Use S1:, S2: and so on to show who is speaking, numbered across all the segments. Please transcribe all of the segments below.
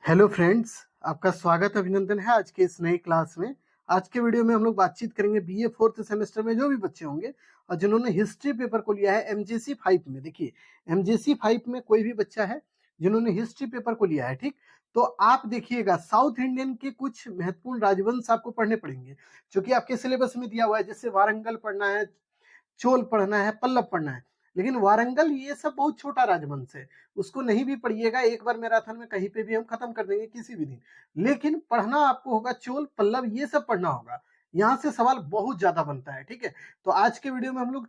S1: Hello friends, आपका स्वागत अभिनंदन है आज के इस नई क्लास में। आज के वीडियो में हम लोग बातचीत करेंगे बीए फोर्थ सेमेस्टर में जो भी बच्चे होंगे और जिन्होंने हिस्ट्री पेपर को लिया है एमजीसी 5 में। देखिए, एमजीसी 5 में कोई भी बच्चा है जिन्होंने हिस्ट्री पेपर को लिया है, ठीक, तो आप देखिएगा साउथ इंडियन के कुछ महत्वपूर्ण राजवंश आपको पढ़ने पड़ेंगे जो कि आपके सिलेबस में दिया हुआ है। जैसे वारंगल पढ़ना है, चोल पढ़ना है, पल्लव पढ़ना है। लेकिन वारंगल ये सब बहुत छोटा राजवंश है, उसको नहीं भी पढ़िएगा, एक बार मैराथन में कहीं पे भी हम खत्म कर देंगे किसी भी दिन। लेकिन पढ़ना आपको होगा चोल, पल्लव, ये सब पढ़ना होगा। यहाँ से सवाल बहुत ज्यादा बनता है, ठीक है। तो आज के वीडियो में हम लोग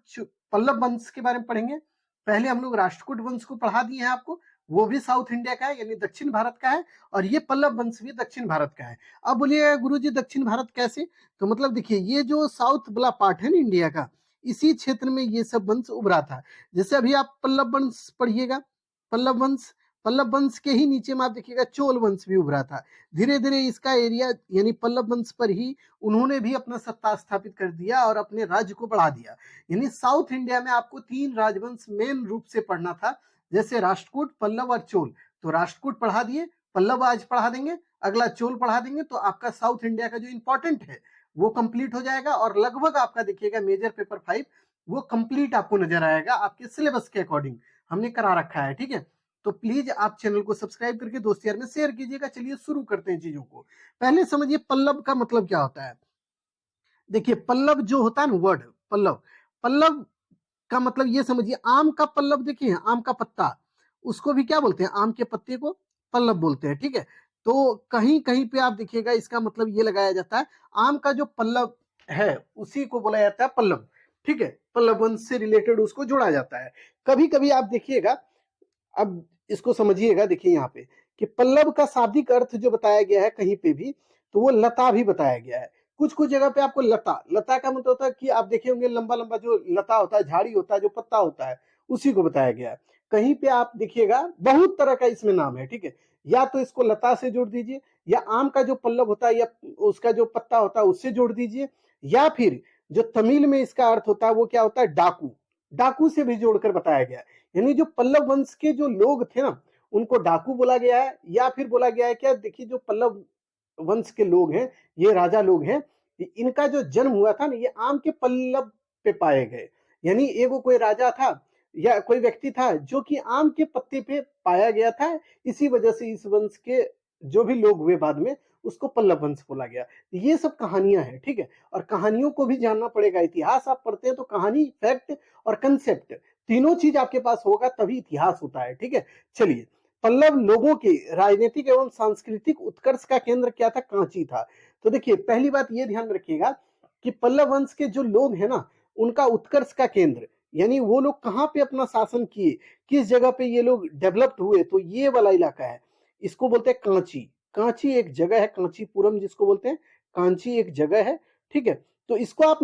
S1: पल्लव वंश के बारे में पढ़ेंगे। पहले हम लोग राष्ट्रकूट वंश को पढ़ा दिए हैं आपको, वो भी साउथ इंडिया का है यानी दक्षिण भारत का है, और ये पल्लव वंश भी दक्षिण भारत का है। अब बोलिएगा गुरुजी दक्षिण भारत कैसे? तो मतलब देखिए, ये जो साउथ वाला पार्ट है ना इंडिया का, इसी क्षेत्र में ये सब वंश उभरा था। जैसे अभी आप पल्लव वंश पढ़िएगा, पल्लव वंश, पल्लव वंश के ही नीचे में आप देखिएगा चोल वंश भी उभरा था। धीरे धीरे इसका एरिया यानी पल्लव वंश पर ही उन्होंने भी अपना सत्ता स्थापित कर दिया और अपने राज्य को बढ़ा दिया। यानी साउथ इंडिया में आपको 3 राजवंश मेन रूप से पढ़ना था, जैसे राष्ट्रकूट, पल्लव और चोल। तो राष्ट्रकूट पढ़ा दिए, पल्लव आज पढ़ा देंगे, अगला चोल पढ़ा देंगे, तो आपका साउथ इंडिया का जो इंपॉर्टेंट है वो कंप्लीट हो जाएगा। और लगभग आपका देखिएगा मेजर पेपर 5 वो कंप्लीट आपको नजर आएगा, आपके सिलेबस के अकॉर्डिंग हमने करा रखा है, ठीक है। तो प्लीज आप चैनल को सब्सक्राइब करके दोस्त यार में शेयर कीजिएगा। चलिए शुरू करते हैं चीजों को। पहले समझिए पल्लव का मतलब क्या होता है। देखिए, पल्लव जो होता है ना, वर्ड पल्लव, पल्लव का मतलब ये समझिए, आम का पल्लव देखिए, आम का पत्ता, उसको भी क्या बोलते हैं, आम के पत्ते को पल्लव बोलते हैं, ठीक है। तो कहीं कहीं पे आप देखिएगा इसका मतलब ये लगाया जाता है, आम का जो पल्लव है उसी को बोला जाता है पल्लव, ठीक है। पल्लव वंश से रिलेटेड उसको जोड़ा जाता है। कभी कभी आप देखिएगा, अब इसको समझिएगा, देखिए यहाँ पे कि पल्लव का शाब्दिक अर्थ जो बताया गया है कहीं पे भी, तो वो लता भी बताया गया है। कुछ कुछ जगह पे आपको लता, लता का मतलब होता है कि आप देखे होंगे लंबा लंबा जो लता होता है, झाड़ी होता है, जो पत्ता होता है, उसी को बताया गया है। कहीं पे आप देखिएगा बहुत तरह का इसमें नाम है, ठीक है। या तो इसको लता से जोड़ दीजिए, या आम का जो पल्लव होता है या उसका जो पत्ता होता है उससे जोड़ दीजिए, या फिर जो तमिल में इसका अर्थ होता है वो क्या होता है, डाकू, डाकू से भी जोड़कर बताया गया है। यानी जो पल्लव वंश के जो लोग थे ना, उनको डाकू बोला गया है, या फिर बोला गया है क्या, देखिए जो पल्लव वंश के लोग हैं, ये राजा लोग हैं, इनका जो जन्म हुआ था ना, ये आम के पल्लव पे पाए गए। यानी एगो कोई राजा था या कोई व्यक्ति था जो कि आम के पत्ते पे पाया गया था, इसी वजह से इस वंश के जो भी लोग हुए बाद में उसको पल्लव वंश बोला गया। ये सब कहानियां हैं, ठीक है। और कहानियों को भी जानना पड़ेगा। इतिहास आप पढ़ते हैं तो कहानी, फैक्ट और कंसेप्ट, तीनों चीज आपके पास होगा तभी इतिहास होता है, ठीक है। चलिए, पल्लव लोगों के राजनीतिक एवं सांस्कृतिक उत्कर्ष का केंद्र क्या था, कांची था। तो देखिए, पहली बात ये ध्यान में रखिएगा कि पल्लव वंश के जो लोग हैं ना, उनका उत्कर्ष का केंद्र यानी वो लोग कहाँ पे अपना शासन किए, किस जगह पे ये लोग डेवलप्ड हुए, तो ये वाला इलाका है, इसको बोलते हैं कांची। कांची एक जगह है, कांचीपुरम जिसको बोलते हैं, कांची एक जगह है, ठीक है। तो इसको आप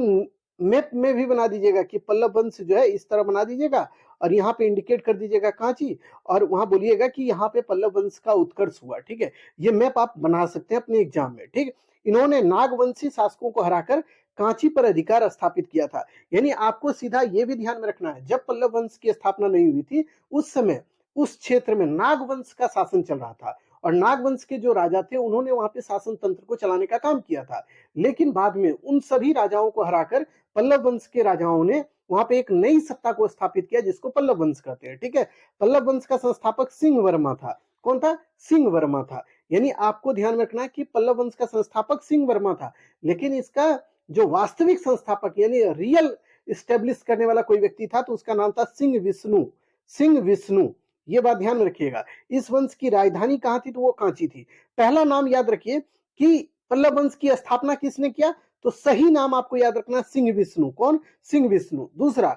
S1: मैप में भी बना दीजिएगा कि पल्लव वंश जो है इस तरह बना दीजिएगा, और यहाँ पे इंडिकेट कर दीजिएगा कांची, और वहां बोलिएगा कि यहाँ पे पल्लव वंश का उत्कर्ष हुआ, ठीक है। ये मैप आप बना सकते हैं अपने एग्जाम में, ठीक है। इन्होंने नागवंशी शासकों को हराकर कांची पर अधिकार स्थापित किया था। यानी आपको सीधा ये भी ध्यान में रखना है, जब पल्लव वंश की स्थापना नहीं हुई थी उस समय उस क्षेत्र में नागवंश का शासन चल रहा था, और नागवंश के जो राजा थे उन्होंने वहां पे शासन तंत्र को चलाने का काम किया था। लेकिन बाद में उन सभी राजाओं को हराकर पल्लव वंश के राजाओं ने वहां पे एक नई सत्ता को स्थापित किया जिसको पल्लव वंश कहते हैं, ठीक है। पल्लव वंश का संस्थापक सिंह वर्मा था। कौन था? सिंह वर्मा था। यानी आपको ध्यान में रखना है कि पल्लव वंश का संस्थापक सिंह वर्मा था, लेकिन इसका जो वास्तविक संस्थापक यानी रियल स्टेब्लिश करने वाला कोई व्यक्ति था तो उसका नाम था सिंह विष्णु। सिंह विष्णु, ये बात ध्यान रखिएगा। इस वंश की राजधानी कहां थी, तो वो कांची थी। पहला नाम याद रखिए कि पल्लव वंश की स्थापना किसने किया, तो सही नाम आपको याद रखना, सिंह विष्णु। कौन? सिंह विष्णु। दूसरा,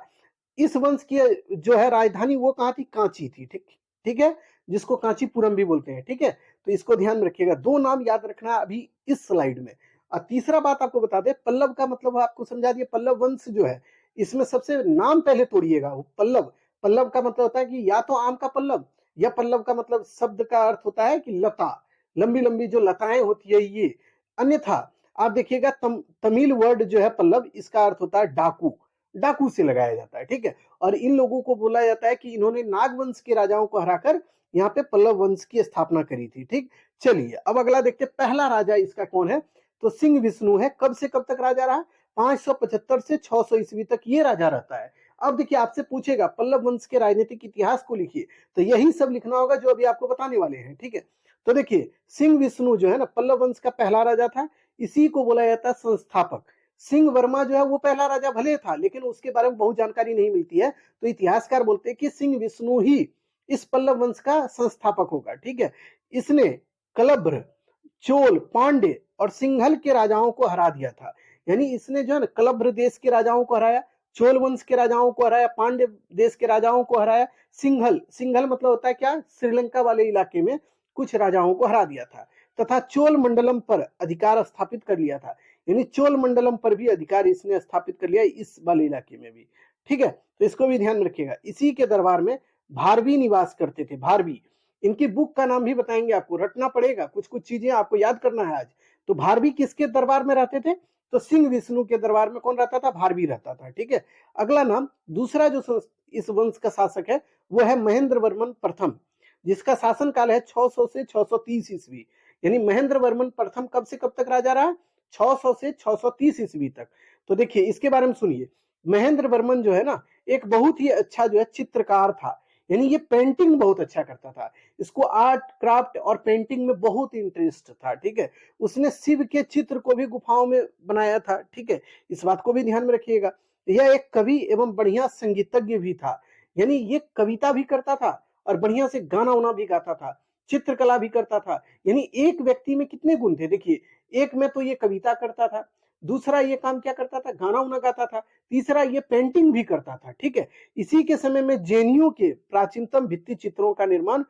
S1: इस वंश की जो है राजधानी वो कहां थी, कांची थी, ठीक, ठीक है, जिसको कांचीपुरम भी बोलते हैं, ठीक है। तो इसको ध्यान में रखिएगा, 2 नाम याद रखना अभी इस स्लाइड में। और तीसरा बात आपको बता दे, पल्लव का मतलब आपको समझा दिए। पल्लव वंश जो है इसमें सबसे नाम पहले तोड़िएगा। पल्लव, पल्लव का मतलब होता है कि या तो आम का पल्लव, या पल्लव का मतलब शब्द का अर्थ होता है कि लता, लंबी लंबी जो लताएं होती है ये। अन्यथा आप देखिएगा तमिल वर्ड जो है पल्लव, इसका अर्थ होता है डाकू, डाकू से लगाया जाता है, ठीक है। और इन लोगों को बोला जाता है कि इन्होंने नागवंश के राजाओं को हराकर यहाँ पे पल्लव वंश की स्थापना करी थी। ठीक, चलिए अब अगला देखते हैं, पहला राजा इसका कौन है, तो सिंह विष्णु है। कब से कब तक राजा रहा, 575 से 600 ईस्वी तक ये राजा रहता है। अब देखिए आपसे पूछेगा पल्लव वंश के राजनीतिक इतिहास को लिखिए, तो यही सब लिखना होगा जो अभी आपको बताने वाले हैं। ठीक है, तो देखिए सिंह विष्णु जो है ना पल्लव वंश का पहला राजा था, इसी को बोला जाता है संस्थापक। सिंह वर्मा जो है वो पहला राजा भले था, लेकिन उसके बारे में बहुत जानकारी नहीं मिलती है, तो इतिहासकार बोलते हैं कि सिंह विष्णु ही इस पल्लव वंश का संस्थापक होगा। ठीक है, इसने कलभ्र, चोल, पांडे और सिंघल के राजाओं को हरा दिया था। यानी इसने जो है ना कलभ्र देश के राजाओं को हराया, चोल वंश के राजाओं को हराया, पांड्य देश के राजाओं को हराया, सिंघल, सिंघल मतलब होता है क्या, श्रीलंका वाले इलाके में कुछ राजाओं को हरा दिया था, तथा चोल मंडलम पर अधिकार स्थापित कर लिया था। यानी चोल मंडलम पर भी अधिकार इसने स्थापित कर लिया इस वाले इलाके में भी। ठीक है, तो इसको भी ध्यान में रखिएगा। इसी के दरबार में भारवी निवास करते थे, भारवी। इनकी बुक का नाम भी बताएंगे, आपको रटना पड़ेगा, कुछ कुछ चीजें आपको याद करना है आज। तो भारवी किसके दरबार में रहते थे, तो सिंह विष्णु के दरबार में कौन रहता था, भारवी रहता था। ठीक है, अगला नाम, दूसरा जो इस वंश का शासक है वो है महेंद्र वर्मन प्रथम, जिसका शासन काल है 600 से 630 ईस्वी। यानी महेंद्र वर्मन प्रथम कब से कब तक राजा रहा, 600 से 630 ईस्वी तक। तो देखिए इसके बारे में सुनिए, महेंद्र वर्मन जो है ना एक बहुत ही अच्छा जो है चित्रकार था, यानी ये पेंटिंग बहुत अच्छा करता था, इसको आर्ट क्राफ्ट और पेंटिंग में बहुत इंटरेस्ट था। ठीक है, उसने शिव के चित्र को भी गुफाओं में बनाया था। ठीक है, इस बात को भी ध्यान में रखिएगा। यह एक कवि एवं बढ़िया संगीतज्ञ भी था, यानी ये कविता भी करता था और बढ़िया से गाना उना भी गाता था, चित्रकला भी करता था। यानी एक व्यक्ति में कितने गुण थे देखिए, एक में तो ये कविता करता था, दूसरा ये काम क्या करता था, गाना उना गाता था, तीसरा ये पेंटिंग भी करता था। ठीक है, इसी के समय में जैनियों के प्राचीनतम भित्ति चित्रों का निर्माण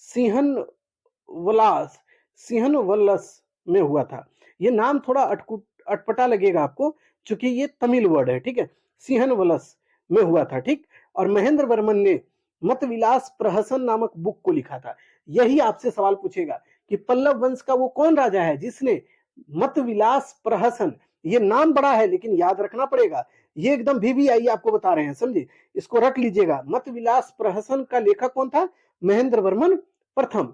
S1: सिंहनवलास, सिंहनवलस में हुआ था। ये नाम थोड़ा अटपटा लगेगा आपको, क्योंकि ये तमिल वर्ड है। ठीक है, सिंहनवलस में हुआ था। ठीक, और महेंद्र वर्मन ने मतविलास प्रहसन नामक बुक को लिखा था। यही आपसे सवाल पूछेगा कि पल्लव वंश का वो कौन राजा है जिसने मतविलास प्रहसन, ये नाम बड़ा है लेकिन याद रखना पड़ेगा, ये एकदम VVI आपको बता रहे हैं, समझे, इसको रख लीजिएगा। मतविलास प्रहसन का लेखक कौन था, महेंद्र वर्मन प्रथम।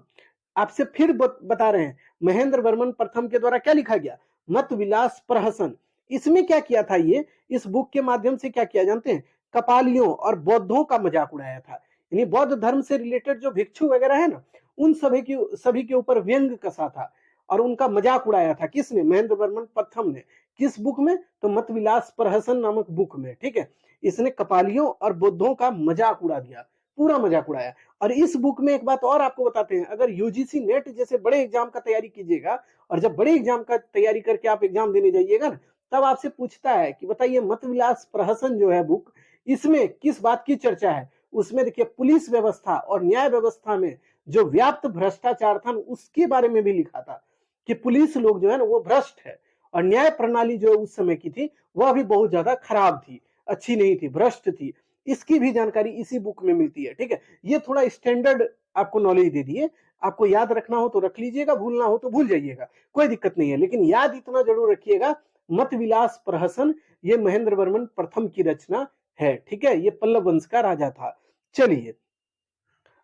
S1: आपसे फिर बता रहे हैं, महेंद्र वर्मन प्रथम के द्वारा क्या लिखा गया, मतविलास प्रहसन। इसमें क्या किया था, ये इस बुक के माध्यम से क्या किया जानते हैं, कपालियों और बौद्धों का मजाक उड़ाया था। यानी बौद्ध धर्म से रिलेटेड जो भिक्षु वगैरह है ना, उन सभी के ऊपर व्यंग कसा था और उनका मजाक उड़ाया था। किसने, महेंद्र वर्मन प्रथम ने। किस बुक में, तो मतविलास प्रहसन नामक बुक में। ठीक है, इसने कपालियों और बौद्धों का मजाक उड़ा दिया, पूरा मजाक उड़ाया। और इस बुक में एक बात और आपको बताते हैं, अगर यूजीसी नेट जैसे बड़े एग्जाम का तैयारी कीजिएगा और जब बड़े एग्जाम का तैयारी करके आप एग्जाम देने जाइएगा ना, तब आपसे पूछता है कि बताइए मतविलास प्रहसन जो है बुक, इसमें किस बात की चर्चा है। उसमें देखिए पुलिस व्यवस्था और न्याय व्यवस्था में जो व्याप्त भ्रष्टाचार था उसके बारे में भी लिखा था कि पुलिस लोग जो है ना वो भ्रष्ट है, और न्याय प्रणाली जो उस समय की थी वह भी बहुत ज्यादा खराब थी, अच्छी नहीं थी, भ्रष्ट थी। इसकी भी जानकारी इसी बुक में मिलती है। ठीक है, ये थोड़ा स्टैंडर्ड आपको नॉलेज दे दिए, आपको याद रखना हो तो रख लीजिएगा, भूलना हो तो भूल जाइएगा, कोई दिक्कत नहीं है, लेकिन याद इतना जरूर रखिएगा, मतविलास प्रहसन ये महेंद्र वर्मन प्रथम की रचना है। ठीक है, ये पल्लव वंश का राजा था। चलिए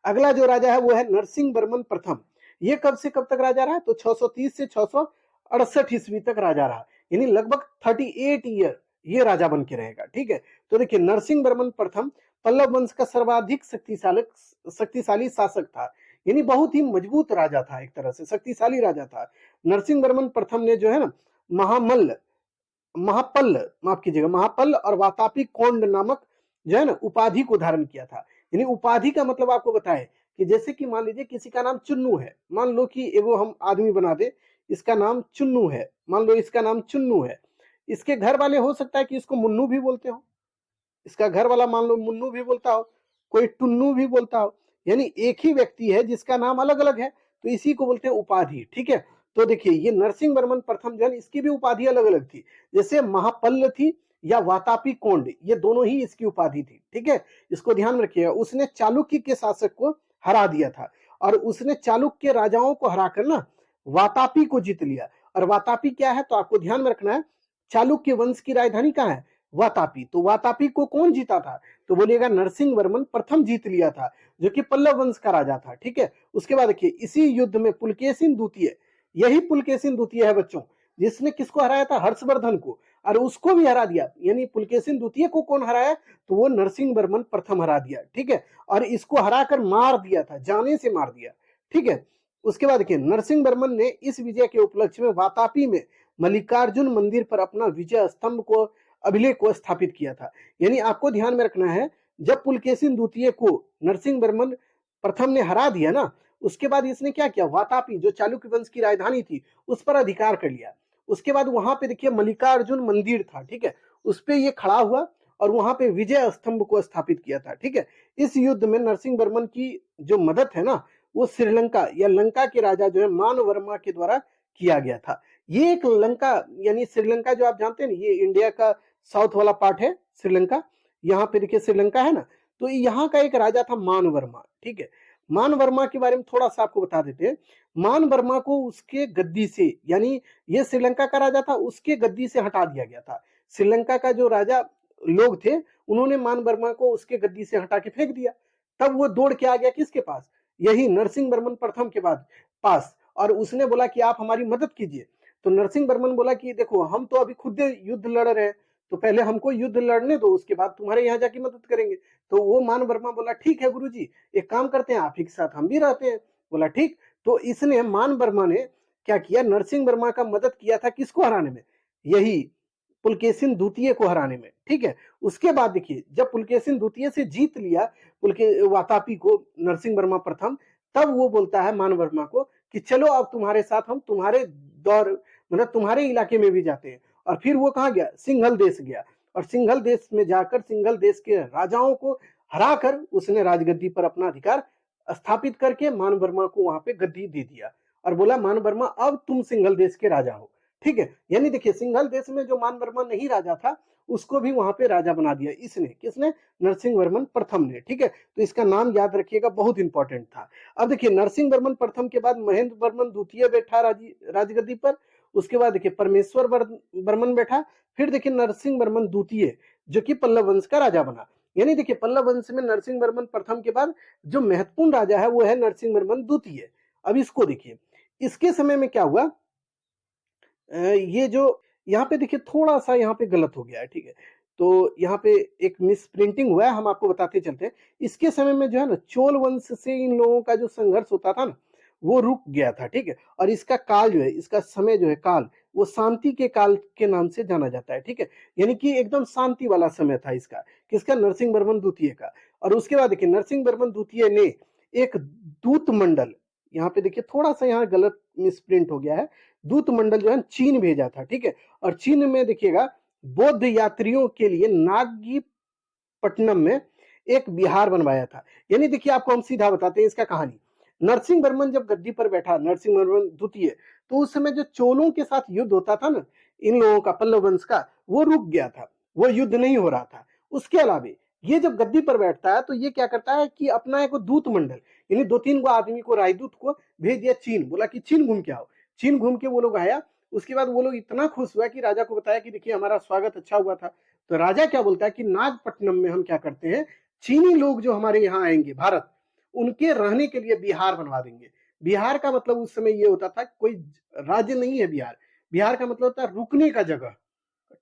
S1: अगला जो राजा है वो है नरसिंह वर्मन प्रथम। ये कब से कब तक राजा रहा, तो 630 से 668 ईस्वी तक राजा रहा, यानी लगभग 38 ईयर ये राजा बन के रहेगा। ठीक है, तो देखिए नरसिंह वर्मन प्रथम पल्लव वंश का सर्वाधिक शक्तिशाली शासक था, यानी बहुत ही मजबूत राजा था, एक तरह से शक्तिशाली राजा था। नरसिंह वर्मन प्रथम ने जो है ना महामल्ल, महापल्ल, माफ कीजिएगा, महापल्ल और वातापी कोंड नामक जो है ना उपाधि को धारण किया था। यानी उपाधि का मतलब आपको बताएं कि जैसे कि मान लीजिए किसी का नाम चुन्नू है, मान लो कि एगो हम आदमी बना दे, इसका नाम चुन्नू है, मान लो इसका नाम चुन्नू है, इसके घर वाले हो सकता है कि इसको मुन्नू भी बोलते हो, इसका घर वाला मान लो मुन्नू भी बोलता हो, कोई टुन्नू भी बोलता हो, यानी एक ही व्यक्ति है जिसका नाम अलग अलग है, तो इसी को बोलते हैं उपाधि। ठीक है, तो देखिए ये नरसिंह वर्मन प्रथम जो है इसकी भी उपाधि अलग अलग थी, जैसे महापल्ल थी या वातापी कोंड, ये दोनों ही इसकी उपाधि थी। ठीक है, इसको ध्यान में रखिएगा। उसने चालुक्य के शासक को हरा दिया था, और उसने चालुक्य राजाओं को हराकर ना वातापी को जीत लिया। और वातापी क्या है, तो आपको ध्यान में रखना है, चालुक्य वंश की राजधानी कहाँ है, वातापी। तो वातापी को कौन जीता था? तो बोलिएगा नरसिंह वर्मन प्रथम जीत लिया था, जो कि पल्लव वंश का राजा था। ठीक है, उसके बाद देखिए इसी युद्ध में पुलकेशिन द्वितीय, यही पुलकेशिन द्वितीय है बच्चों, जिसने किसको हराया था? हर्षवर्धन को, और उसको भी हरा दिया। यानी पुलकेशिन द्वितीय को कौन हराया? तो वो नरसिंह वर्मन प्रथम हरा दिया। ठीक है, और इसको हराकर मार दिया था, जाने से मार दिया। ठीक है, उसके बाद देखिए नरसिंह वर्मन ने इस विजय के उपलक्ष्य में वातापी में मल्लिकार्जुन मंदिर पर अपना विजय स्तंभ को, अभिलेख को स्थापित किया था। यानी आपको ध्यान में रखना है, जब पुलकेशिन द्वितीय को नरसिंह वर्मन प्रथम ने हरा दिया ना, उसके बाद इसने क्या किया? वातापी जो चालुक्य वंश की राजधानी थी उस पर अधिकार कर लिया। उसके बाद वहां पे देखिए मल्लिकार्जुन मंदिर था। ठीक है, उस पे ये खड़ा हुआ और वहां पे विजय स्तंभ को स्थापित किया था। ठीक है, इस युद्ध में नरसिंह वर्मन की जो मदद है ना, वो श्रीलंका या लंका के राजा जो है मान वर्मा के द्वारा किया गया था। ये एक लंका यानी श्रीलंका जो आप जानते हैं ना, ये इंडिया का साउथ वाला पार्ट है श्रीलंका। यहाँ पे देखिए श्रीलंका है ना, तो यहाँ का एक राजा था मान वर्मा। ठीक है, मान वर्मा के बारे में थोड़ा सा आपको बता देते हैं। मान वर्मा को उसके गद्दी से, यानी ये श्रीलंका का राजा था, उसके गद्दी से हटा दिया गया था। श्रीलंका का जो राजा लोग थे, उन्होंने मान वर्मा को उसके गद्दी से हटा के फेंक दिया। तब वो दौड़ के आ गया किसके पास? यही नरसिंह वर्मन प्रथम के बाद पास, और उसने बोला कि आप हमारी मदद कीजिए। तो नरसिंह वर्मन बोला कि देखो हम तो अभी खुद युद्ध लड़ रहे हैं, तो पहले हमको युद्ध लड़ने दो, उसके बाद तुम्हारे यहाँ जाके मदद करेंगे। तो वो मान वर्मा बोला ठीक है गुरुजी, एक काम करते हैं, आप ही के साथ हम भी रहते हैं। बोला ठीक। तो इसने मान वर्मा ने क्या किया? नरसिंह वर्मा का मदद किया था, किसको हराने में? यही पुलकेशिन द्वितीय को हराने में। ठीक है, उसके बाद देखिए जब पुलकेशिन द्वितीय से जीत लिया पुलके वातापी को नरसिंह वर्मा प्रथम, तब वो बोलता है मान वर्मा को कि चलो अब तुम्हारे साथ हम तुम्हारे दौर, मतलब तुम्हारे इलाके में भी जाते हैं। और फिर वो कहाँ गया? सिंघल देश गया, और सिंघल देश में जाकर सिंघल देश के राजाओं को हराकर उसने राजगद्दी पर अपना अधिकार स्थापित करके मान वर्मा को वहां पे गद्दी दे दिया, और बोला मान वर्मा अब तुम सिंघल देश के राजा हो। ठीक है, यानी देखिए सिंघल देश में जो मान वर्मा नहीं राजा था, उसको भी वहां पे राजा बना दिया इसने। किसने? नरसिंह वर्मन प्रथम ने। ठीक है, तो इसका नाम याद रखिएगा, बहुत इंपॉर्टेंट था। अब देखिए नरसिंह वर्मन प्रथम के बाद महेंद्र वर्मन द्वितीय बैठा राजगद्दी पर। उसके बाद देखिए परमेश्वर वर्मन बैठा। फिर देखिए नरसिंह वर्मन द्वितीय, जो कि पल्लव वंश का राजा बना। यानी देखिए पल्लव वंश में नरसिंह वर्मन प्रथम के बाद जो महत्वपूर्ण राजा है वो है नरसिंह वर्मन द्वितीय। अब इसको देखिए, इसके समय में क्या हुआ? ये जो यहाँ पे देखिए थोड़ा सा यहाँ पे गलत हो गया है। ठीक है, तो यहाँ पे एक मिस प्रिंटिंग हुआ है, हम आपको बताते चलते हैं। इसके समय में जो है ना, चोल वंश से इन लोगों का जो संघर्ष होता था ना, वो रुक गया था। ठीक है, और इसका काल जो है, इसका समय जो है काल, वो शांति के काल के नाम से जाना जाता है। ठीक है, यानी कि एकदम शांति वाला समय था इसका, किसका? नरसिंह वर्मन द्वितीय का। और उसके बाद देखिए नरसिंह वर्मन द्वितीय ने एक दूत मंडल, यहाँ पे देखिए थोड़ा सा यहाँ गलत मिसप्रिंट हो गया है, दूत मंडल जो है चीन भेजा था। ठीक है, और चीन में देखिएगा बौद्ध यात्रियों के लिए नागपट्टनम में एक विहार बनवाया था। यानी देखिए आपको हम सीधा बताते हैं इसका कहानी। नरसिंह वर्मन जब गद्दी पर बैठा, नरसिंह वर्मन द्वितीय, तो उस समय जो चोलों के साथ युद्ध होता था ना, इन लोगों का, पल्लव वंश का, वो रुक गया था, वो युद्ध नहीं हो रहा था। उसके अलावा ये जब गद्दी पर बैठता है तो ये क्या करता है कि अपना एक दूत मंडल, यानी 2-3 गो आदमी को, राजदूत को भेज दिया चीन। बोला कि चीन घूम के आओ। चीन घूम के वो लोग आया। उसके बाद वो लोग इतना खुश हुआ कि राजा को बताया कि देखिए हमारा स्वागत अच्छा हुआ था। तो राजा क्या बोलता है कि नागपट्टनम में हम क्या करते हैं, चीनी लोग जो हमारे यहाँ आएंगे भारत, उनके रहने के लिए बिहार बनवा देंगे। बिहार का मतलब उस समय ये होता था, कोई राज्य नहीं है बिहार। बिहार का मतलब होता है रुकने का जगह,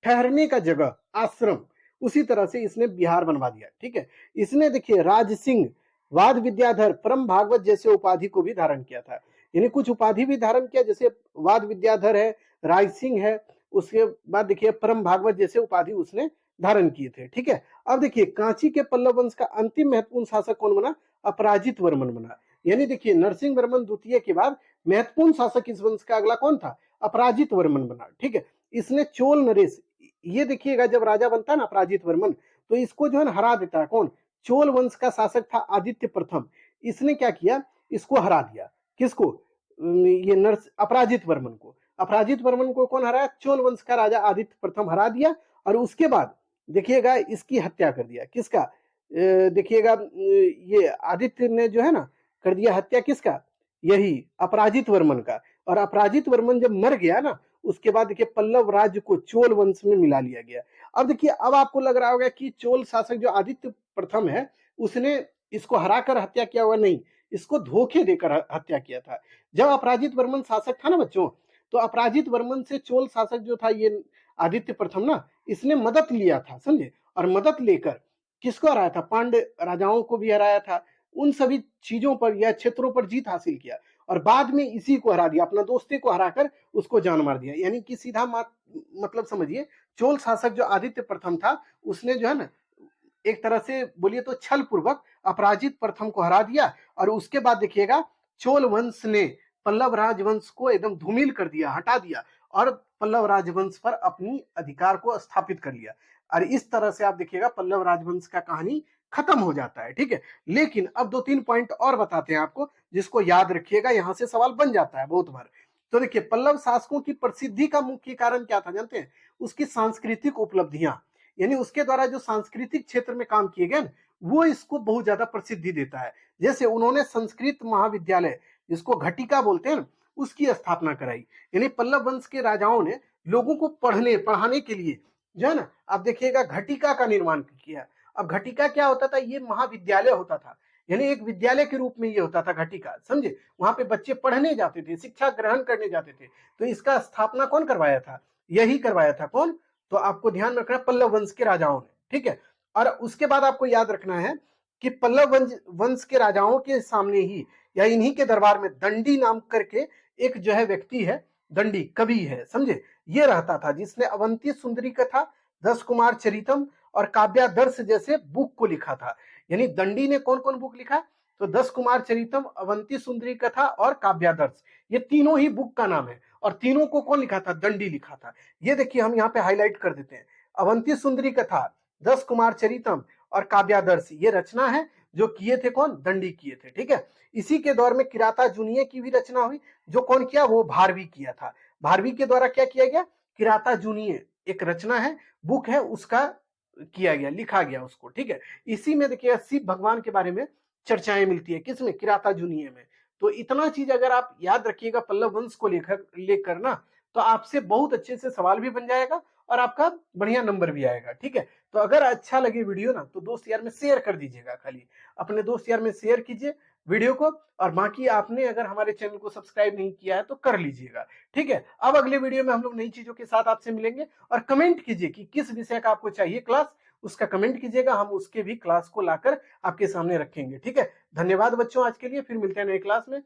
S1: ठहरने का जगह, आश्रम। उसी तरह से इसने बिहार बनवा दिया। ठीक है, इसने देखिए राज सिंह, वाद विद्याधर, परम भागवत जैसे उपाधि को भी धारण किया था। यानी कुछ उपाधि भी धारण किया, जैसे वाद विद्याधर है, राज सिंह है, उसके बाद देखिए परम भागवत जैसे उपाधि उसने धारण किए थे। ठीक है, अब देखिए कांची के पल्लव वंश का अंतिम महत्वपूर्ण शासक कौन बना? अपराजित वर्मन बना। यानी देखिए नरसिंह वर्मन द्वितीय के बाद महत्वपूर्ण शासक इस वंश का अगला कौन था? अपराजित वर्मन बना। ठीक है, इसने चोल नरेश, ये देखिएगा जब राजा बनता है ना अपराजित वर्मन, तो इसको जो है ना हरा देता है कौन? चोल वंश का शासक था आदित्य प्रथम। इसने क्या किया? इसको हरा दिया। किसको? ये नर्स अपराजित वर्मन को। अपराजित वर्मन को कौन हराया? चोल वंश का राजा आदित्य प्रथम हरा दिया। और उसके बाद देखिएगा इसकी हत्या कर दिया। किसका? देखिएगा ये आदित्य ने जो है ना कर दिया हत्या, किसका? यही अपराजित वर्मन का। और अपराजित वर्मन जब मर गया ना, उसके बाद देखिए पल्लव राज्य को चोल वंश में मिला लिया गया। अब देखिए, अब आपको लग रहा होगा कि चोल शासक जो आदित्य प्रथम है उसने इसको हराकर हत्या किया हुआ, नहीं, इसको धोखे देकर हत्या किया था। जब अपराजित वर्मन शासक था ना बच्चों, तो अपराजित वर्मन से चोल शासक जो था ये आदित्य प्रथम ना, इसने मदद लिया था, समझे, और मदद लेकर किसको हराया था, पांड्य राजाओं को भी हराया था, उन सभी चीजों पर या क्षेत्रों पर जीत हासिल किया, और बाद में इसी को हरा दिया, अपना दोस्ते को हराकर उसको जान मार दिया। यानी कि सीधा मतलब समझिए, चोल शासक जो आदित्य प्रथम था उसने जो है ना, एक तरह से बोलिए तो छल पूर्वक अपराजित प्रथम को हरा दिया, और उसके बाद देखिएगा चोल वंश ने पल्लव राजवंश को एकदम धूमिल कर दिया, हटा दिया, और पल्लव राजवंश पर अपनी अधिकार को स्थापित कर लिया। और इस तरह से आप देखिएगा पल्लव राजवंश का कहानी खत्म हो जाता है, ठीक है। लेकिन अब 2-3 पॉइंट और बताते हैं आपको, जिसको याद रखिएगा, यहां से सवाल बन जाता है बहुत बार। तो देखिए, पल्लव शासकों की प्रसिद्धि का मुख्य कारण क्या था जानते हैं, उसकी सांस्कृतिक उपलब्धियां, यानी उसके द्वारा जो सांस्कृतिक क्षेत्र में काम किए गए वो इसको बहुत ज्यादा प्रसिद्धि देता है। जैसे उन्होंने संस्कृत महाविद्यालय, जिसको घटिका बोलते हैं, उसकी स्थापना कराई। यानी पल्लव वंश के राजाओं ने लोगों को पढ़ाने के लिए जो है ना, आप देखिएगा घटिका का निर्माण किया। अब घटिका क्या होता था, ये महाविद्यालय होता था, यानी एक विद्यालय के रूप में ये होता था घटिका, समझे। वहां पे बच्चे पढ़ने जाते थे, शिक्षा ग्रहण करने जाते थे। तो इसका स्थापना कौन करवाया था, यही करवाया था, कौन, तो आपको ध्यान रखना, पल्लव वंश के राजाओं ने, ठीक है। और उसके बाद आपको याद रखना है कि पल्लव वंश के राजाओं के सामने ही या इन्हीं के दरबार में दंडी नाम करके एक जो है व्यक्ति है, दंडी कवि है, समझे, ये रहता था, जिसने अवंती सुंदरी कथा, 10 कुमार चरितम और काव्यादर्श जैसे बुक को लिखा था। यानी दंडी ने कौन कौन बुक लिखा, तो 10 कुमार चरितम, अवंती सुंदरी कथा और काव्यादर्श, ये तीनों ही बुक का नाम है, और तीनों को कौन लिखा था, दंडी लिखा था। ये देखिए हम यहाँ पे हाईलाइट कर देते हैं, अवंती सुंदरी कथा, 10 कुमार चरितम और काव्यादर्श, ये रचना है जो किए थे कौन, दंडी किए थे, ठीक है। इसी के दौर में किराता जूनिये की भी रचना हुई, जो कौन किया, वो भारवी किया था। भारवी के द्वारा क्या किया गया, किराता जूनिये एक रचना है, बुक है, उसका किया गया, लिखा गया उसको, ठीक है। इसी में देखिए शिव भगवान के बारे में चर्चाएं मिलती है, किसमें, किराता जूनिये में। तो इतना चीज अगर आप याद रखिएगा पल्लव वंश को लेकर ना, तो आपसे बहुत अच्छे से सवाल भी बन जाएगा और आपका बढ़िया नंबर भी आएगा, ठीक है। तो अगर अच्छा लगे वीडियो ना, तो दोस्त यार में शेयर कर दीजिएगा, खाली अपने दोस्त यार में शेयर कीजिए वीडियो को, और बाकी आपने अगर हमारे चैनल को सब्सक्राइब नहीं किया है तो कर लीजिएगा, ठीक है। अब अगले वीडियो में हम लोग नई चीजों के साथ आपसे मिलेंगे, और कमेंट कीजिए कि किस विषय का आपको चाहिए क्लास, उसका कमेंट कीजिएगा, हम उसके भी क्लास को लाकर आपके सामने रखेंगे, ठीक है। धन्यवाद बच्चों आज के लिए, फिर मिलते हैं नए क्लास में।